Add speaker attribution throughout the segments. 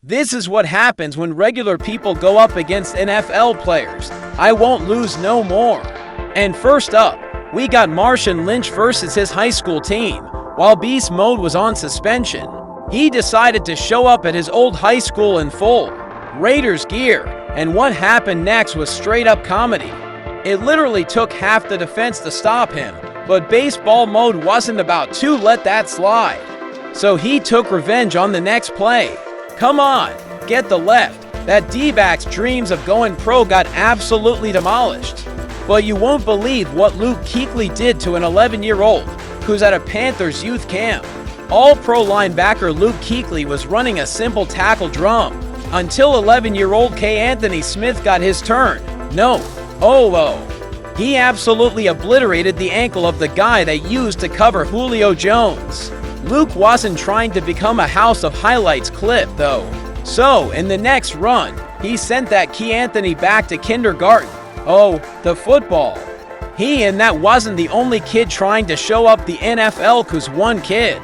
Speaker 1: This is what happens when regular people go up against NFL players. I won't lose no more. And first up, we got Marshawn Lynch versus his high school team. While Beast Mode was on suspension, he decided to show up at his old high school in full Raiders gear, and what happened next was straight up comedy. It literally took half the defense to stop him, but Baseball Mode wasn't about to let that slide. So he took revenge on the next play. Come on, get the left. That D-back's dreams of going pro got absolutely demolished. But you won't believe what Luke Kuechly did to an 11-year-old who's at a Panthers youth camp. All-pro linebacker Luke Kuechly was running a simple tackle drum until 11-year-old K. Anthony Smith got his turn. No. He absolutely obliterated the ankle of the guy they used to cover Julio Jones. Luke wasn't trying to become a House of Highlights clip, though. So, in the next run, he sent that Key Anthony back to kindergarten. Oh, the football. And that wasn't the only kid trying to show up the NFL, 'cause one kid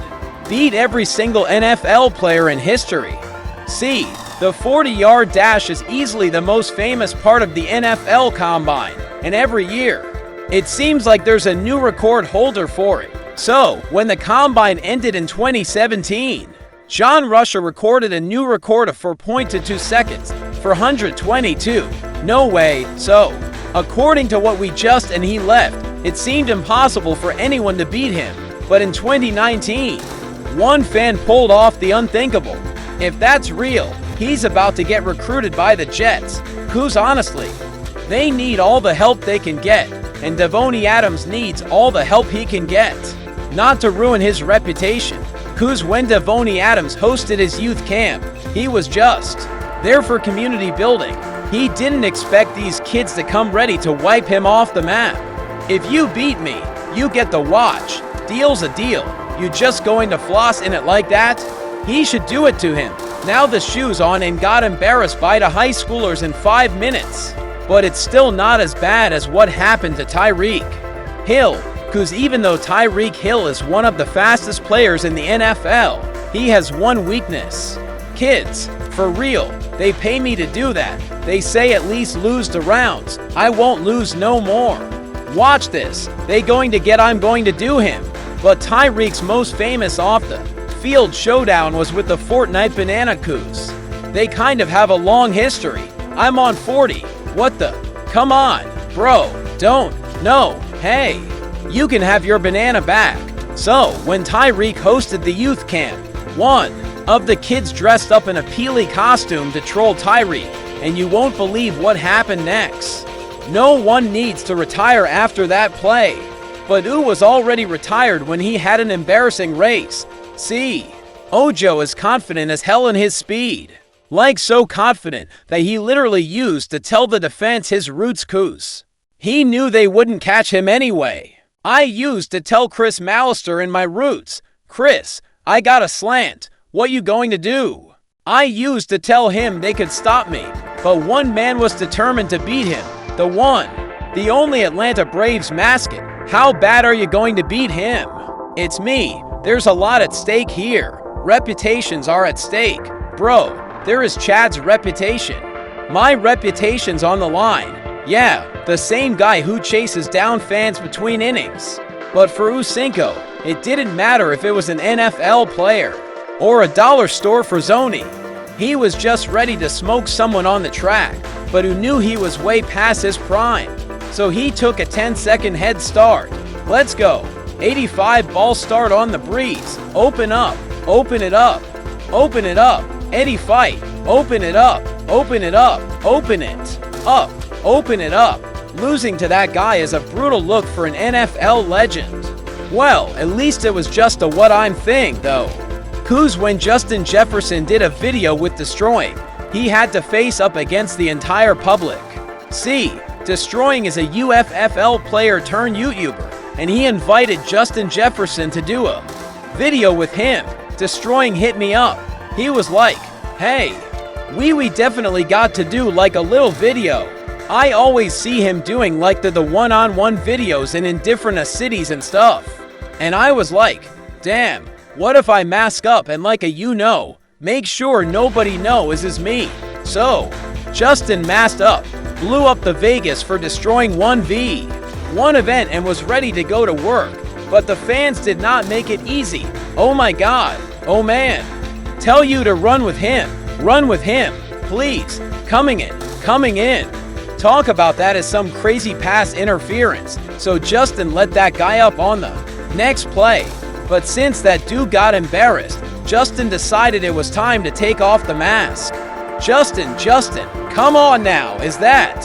Speaker 1: beat every single NFL player in history. See, the 40-yard dash is easily the most famous part of the NFL Combine, and every year, it seems like there's a new record holder for it. So, when the Combine ended in 2017, John Rusher recorded a new record of 4.22 seconds for 122. No way. So, according to what we just and he left, it seemed impossible for anyone to beat him. But in 2019, one fan pulled off the unthinkable. If that's real, he's about to get recruited by the Jets, who's honestly, they need all the help they can get, and Devontae Adams needs all the help he can get. Not to ruin his reputation, who's when Devontae Adams hosted his youth camp, he was just there for community building. He didn't expect these kids to come ready to wipe him off the map. If you beat me, you get the watch. Deal's a deal. You just going to floss in it like that? He should do it to him. Now the shoe's on and got embarrassed by the high schoolers in 5 minutes. But it's still not as bad as what happened to Tyreek Hill, because even though Tyreek Hill is one of the fastest players in the NFL, he has one weakness. Kids, for real, they pay me to do that. They say at least lose the rounds. I won't lose no more. Watch this. They going to get I'm going to do him. But Tyreek's most famous off the field showdown was with the Fortnite Banana Coos. They kind of have a long history. I'm on 40. What the? Come on, bro. Don't. No. Hey. You can have your banana back. So, when Tyreek hosted the youth camp, one of the kids dressed up in a Peely costume to troll Tyreek, and you won't believe what happened next. No one needs to retire after that play. But U was already retired when he had an embarrassing race. See, Ojo is confident as hell in his speed. Like so confident that he literally used to tell the defense his roots coos. He knew they wouldn't catch him anyway. I used to tell Chris Mallister in my roots, Chris, I got a slant. What you going to do? I used to tell him they could stop me, but one man was determined to beat him. The only Atlanta Braves mascot. How bad are you going to beat him? It's me. There's a lot at stake here. Reputations are at stake. Bro, there is Chad's reputation. My reputation's on the line. Yeah, the same guy who chases down fans between innings. But for Ucinco, it didn't matter if it was an NFL player or a dollar store for Zoni. He was just ready to smoke someone on the track, but who knew he was way past his prime. So he took a 10-second head start. Let's go. 85 ball start on the breeze. Open up. Open it up. Open it up. Eddie fight. Open it up. Open it up. Open it up. Open it up. Losing to that guy is a brutal look for an NFL legend. Well, at least it was just a what I'm thing, though. Cause when Justin Jefferson did a video with Destroying, he had to face up against the entire public. See, Destroying is a UFFL player turned YouTuber, and he invited Justin Jefferson to do a video with him. Destroying hit me up. He was like, hey, we definitely got to do like a little video. I always see him doing like the one-on-one videos and in different cities and stuff. And I was like, damn, what if I mask up and like a Make sure nobody knows is me. So, Justin masked up, blew up the Vegas for destroying 1v1 event and was ready to go to work. But the fans did not make it easy. Oh my god, oh man. Tell you to run with him, please. Coming in. Talk about that as some crazy pass interference. So Justin let that guy up on the next play. But since that dude got embarrassed, Justin decided it was time to take off the mask. Justin, come on now, is that?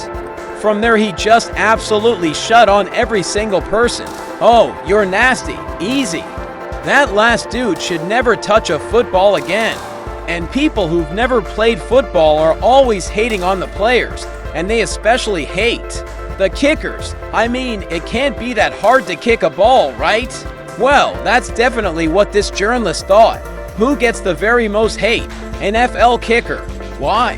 Speaker 1: From there he just absolutely shut on every single person. Oh, you're nasty, easy. That last dude should never touch a football again. And people who've never played football are always hating on the players, and they especially hate the kickers. I mean, it can't be that hard to kick a ball, right? Well, that's definitely what this journalist thought. Who gets the very most hate? NFL kicker. Why?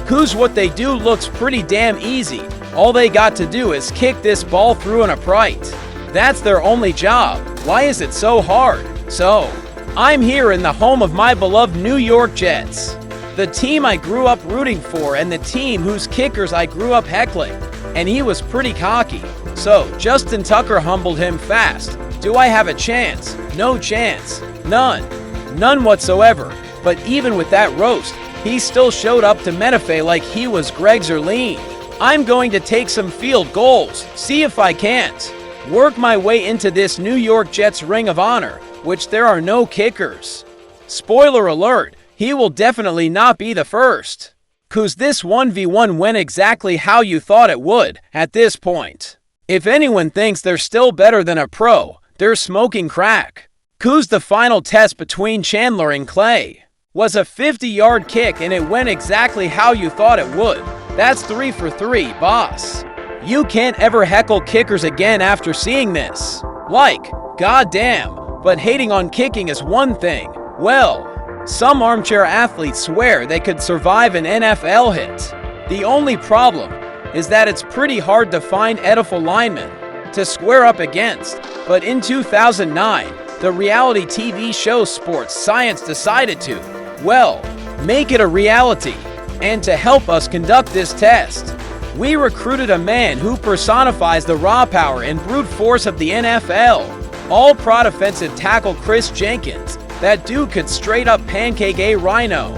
Speaker 1: 'Cause what they do looks pretty damn easy. All they got to do is kick this ball through an upright. That's their only job. Why is it so hard? So, I'm here in the home of my beloved New York Jets, the team I grew up rooting for and the team whose kickers I grew up heckling. And he was pretty cocky. So, Justin Tucker humbled him fast. Do I have a chance? No chance. None whatsoever. But even with that roast, he still showed up to Menifee like he was Greg Zerline. I'm going to take some field goals, see if I can't work my way into this New York Jets Ring of Honor, which there are no kickers. Spoiler alert, he will definitely not be the first. 'Cause this 1v1 went exactly how you thought it would at this point. If anyone thinks they're still better than a pro, they're smoking crack. 'Cause the final test between Chandler and Clay was a 50-yard kick and it went exactly how you thought it would. That's 3 for 3, boss. You can't ever heckle kickers again after seeing this. Like, goddamn, but hating on kicking is one thing. Well, some armchair athletes swear they could survive an NFL hit. The only problem is that it's pretty hard to find edible linemen to square up against. But in 2009, the reality TV show Sports Science decided to, well, make it a reality. And to help us conduct this test, we recruited a man who personifies the raw power and brute force of the NFL. All-pro defensive tackle Chris Jenkins. That dude could straight up pancake a rhino,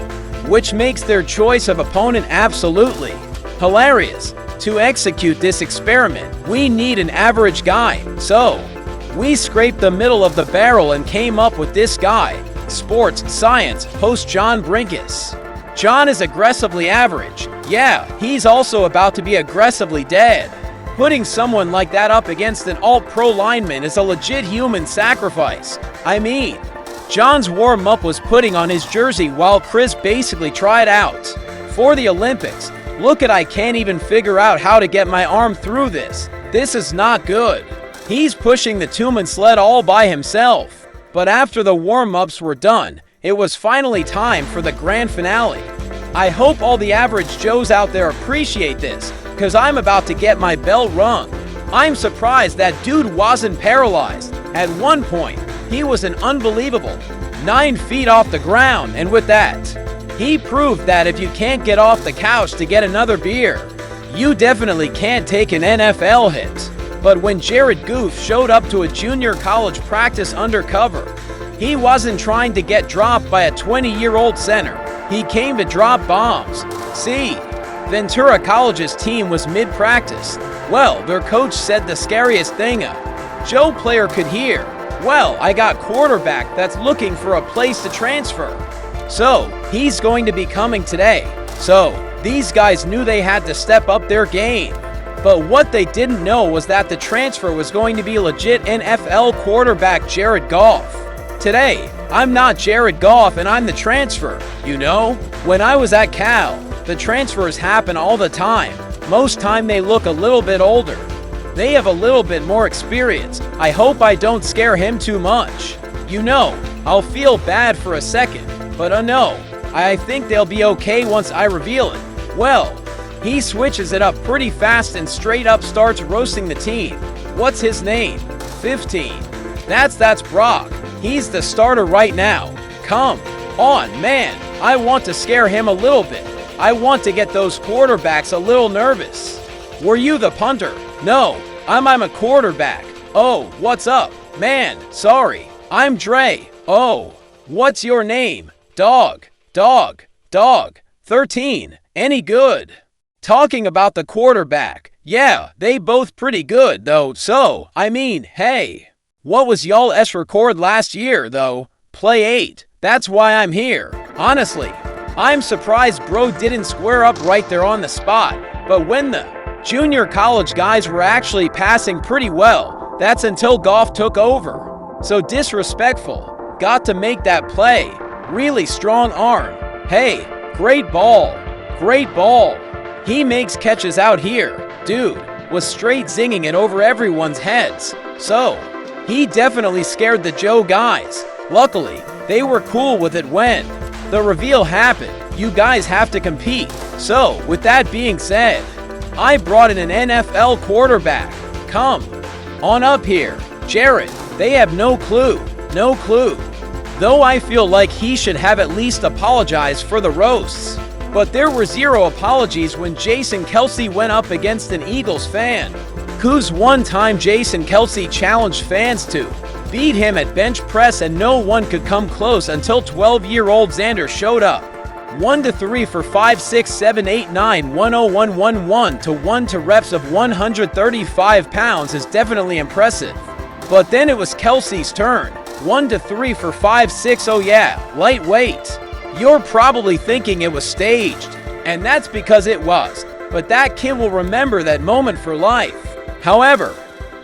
Speaker 1: which makes their choice of opponent absolutely hilarious. To execute this experiment, we need an average guy. So, we scraped the middle of the barrel and came up with this guy, Sports Science host John Brinkus. John is aggressively average. Yeah, he's also about to be aggressively dead. Putting someone like that up against an all-pro lineman is a legit human sacrifice. I mean, John's warm-up was putting on his jersey while Chris basically tried out for the Olympics. Look at I can't even figure out how to get my arm through this. This is not good. He's pushing the two-man sled all by himself. But after the warm-ups were done, it was finally time for the grand finale. I hope all the average Joes out there appreciate this, because I'm about to get my bell rung. I'm surprised that dude wasn't paralyzed. At one point, he was an unbelievable 9 feet off the ground, and with that, he proved that if you can't get off the couch to get another beer, you definitely can't take an NFL hit. But when Jared Goff showed up to a junior college practice undercover, he wasn't trying to get dropped by a 20-year-old center. He came to drop bombs. See, Ventura College's team was mid-practice. Well, their coach said the scariest thing a Joe player could hear. Well, I got quarterback that's looking for a place to transfer. So, he's going to be coming today. So, these guys knew they had to step up their game. But what they didn't know was that the transfer was going to be legit NFL quarterback Jared Goff. Today, I'm not Jared Goff and I'm the transfer. You know, when I was at Cal, the transfers happen all the time. Most time they look a little bit older. They have a little bit more experience. I hope I don't scare him too much. You know, I'll feel bad for a second, but no, I think they'll be okay once I reveal it. Well, he switches it up pretty fast and straight up starts roasting the team. What's his name? 15. That's Brock. He's the starter right now. Come on, man. I want to scare him a little bit. I want to get those quarterbacks a little nervous. Were you the punter? No, I'm a quarterback. Oh, what's up? Man, sorry. I'm Dre. Oh, what's your name? Dog. 13. Any good? Talking about the quarterback. Yeah, they both pretty good though, so, I mean, hey. What was y'all's record last year though? Play 8. That's why I'm here. Honestly, I'm surprised bro didn't square up right there on the spot, but when the junior college guys were actually passing pretty well, that's until Goff took over. So disrespectful. Got to make that play. Really strong arm. Hey, great ball. Great ball. He makes catches out here. Dude was straight zinging it over everyone's heads. So, he definitely scared the Joe guys. Luckily, they were cool with it when the reveal happened. You guys have to compete. So, with that being said, I brought in an NFL quarterback. Come on up here. Jared, they have no clue. No clue. Though I feel like he should have at least apologized for the roasts. But there were zero apologies when Jason Kelce went up against an Eagles fan. Who's one time Jason Kelce challenged fans to beat him at bench press and no one could come close until 12-year-old Xander showed up. 1-3 for 5, 6, 7, 8, 9, 101, 1 to 1 to reps of 135 pounds is definitely impressive. But then it was Kelce's turn. 1-3 for 5, 6, oh yeah, lightweight. You're probably thinking it was staged, and that's because it was, but that kid will remember that moment for life. However,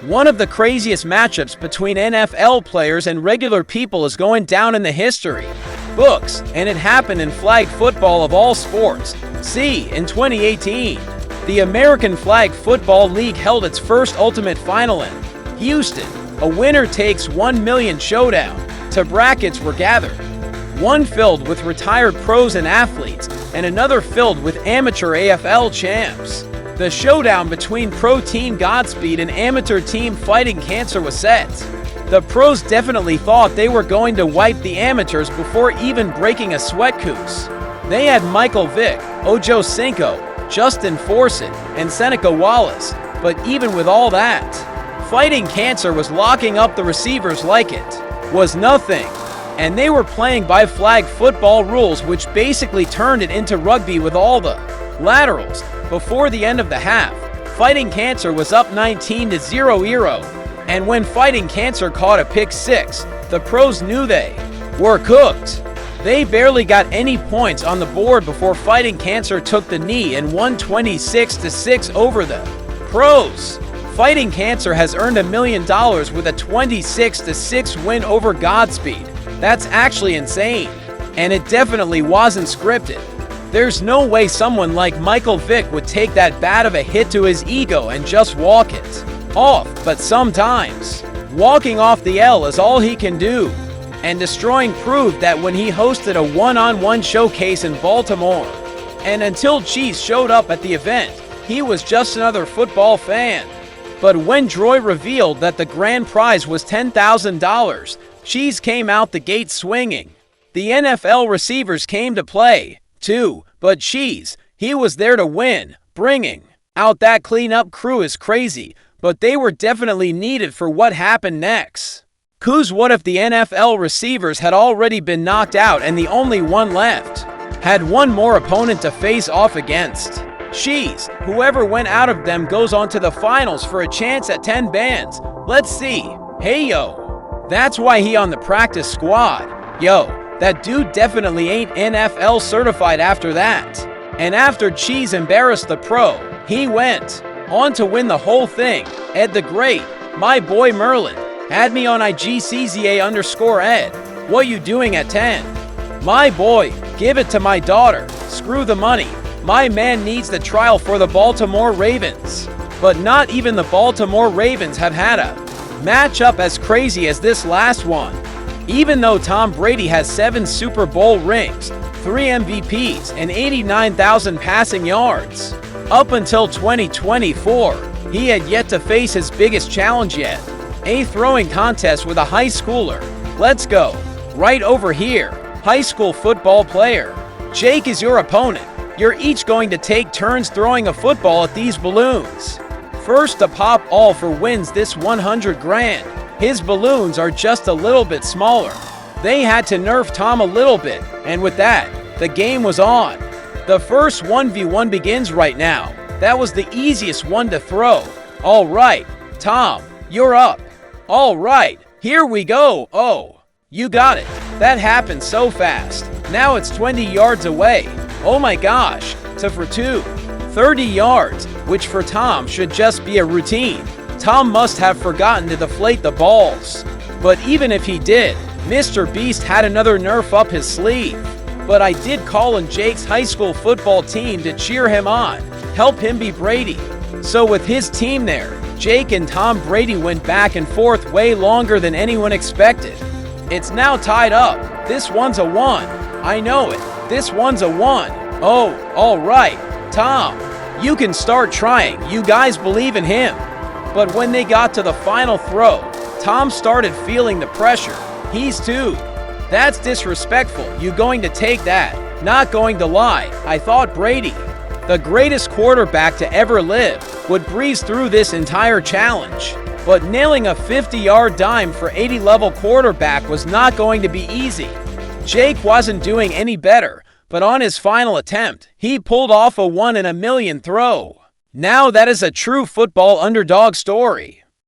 Speaker 1: one of the craziest matchups between NFL players and regular people is going down in the history books, and it happened in flag football of all sports. See, in 2018, the American Flag Football League held its first Ultimate Final in Houston. A winner-takes-1 million showdown. Two brackets were gathered. One filled with retired pros and athletes, and another filled with amateur AFL champs. The showdown between pro team Godspeed and amateur team Fighting Cancer was set. The pros definitely thought they were going to wipe the amateurs before even breaking a sweat goose. They had Michael Vick, Ojo Cinco, Justin Forsett, and Seneca Wallace, but even with all that, Fighting Cancer was locking up the receivers like it was nothing. And they were playing by flag football rules, which basically turned it into rugby with all the laterals. Before the end of the half, Fighting Cancer was up 19-0. And when Fighting Cancer caught a pick 6, the pros knew they were cooked. They barely got any points on the board before Fighting Cancer took the knee and won 26-6 over the pros. Fighting Cancer has earned $1 million with a 26-6 win over Godspeed. That's actually insane, and it definitely wasn't scripted. There's no way someone like Michael Vick would take that bad of a hit to his ego and just walk it off, but sometimes walking off the L is all he can do. And Destroying proved that when he hosted a one-on-one showcase in Baltimore. And until Cheese showed up at the event, he was just another football fan. But when Droy revealed that the grand prize was $10,000, Cheese came out the gate swinging. The NFL receivers came to play, too, but Cheese, he was there to win. Bringing out that cleanup crew is crazy, but they were definitely needed for what happened next. 'Cause what if the NFL receivers had already been knocked out and the only one left had one more opponent to face off against? Cheese, whoever went out of them goes on to the finals for a chance at 10 bands. Let's see. Hey yo. That's why he on the practice squad. Yo, that dude definitely ain't NFL certified after that. And after Cheese embarrassed the pro, he went on to win the whole thing. Ed the Great, my boy Merlin, had me on IGCZA_Ed. What you doing at 10? My boy, give it to my daughter. Screw the money. My man needs the trial for the Baltimore Ravens. But not even the Baltimore Ravens have had a matchup as crazy as this last one. Even though Tom Brady has 7 Super Bowl rings, 3 MVPs, and 89,000 passing yards, up until 2024, he had yet to face his biggest challenge yet, a throwing contest with a high schooler. Let's go. Right over here, high school football player. Jake is your opponent. You're each going to take turns throwing a football at these balloons. First to pop Alfred wins this 100 grand. His balloons are just a little bit smaller. They had to nerf Tom a little bit, and with that, the game was on. The first 1v1 begins right now. That was the easiest one to throw. All right, Tom, you're up. All right, here we go. Oh, you got it. That happened so fast. Now it's 20 yards away. Oh my gosh, for 30 yards, which for Tom should just be a routine. Tom must have forgotten to deflate the balls. But even if he did, Mr. Beast had another nerf up his sleeve. But I did call in Jake's high school football team to cheer him on, help him be Brady. So with his team there, Jake and Tom Brady went back and forth way longer than anyone expected. It's now tied up. This one's a 1. I know it. This one's a 1. Oh, all right. Tom, you can start trying. You guys believe in him. But when they got to the final throw, Tom started feeling the pressure. He's 2. That's disrespectful. You going to take that? Not going to lie. I thought Brady, the greatest quarterback to ever live, would breeze through this entire challenge. But nailing a 50-yard dime for 80-level quarterback was not going to be easy. Jake wasn't doing any better, but on his final attempt, he pulled off a 1 in a million throw. Now that is a true football underdog story.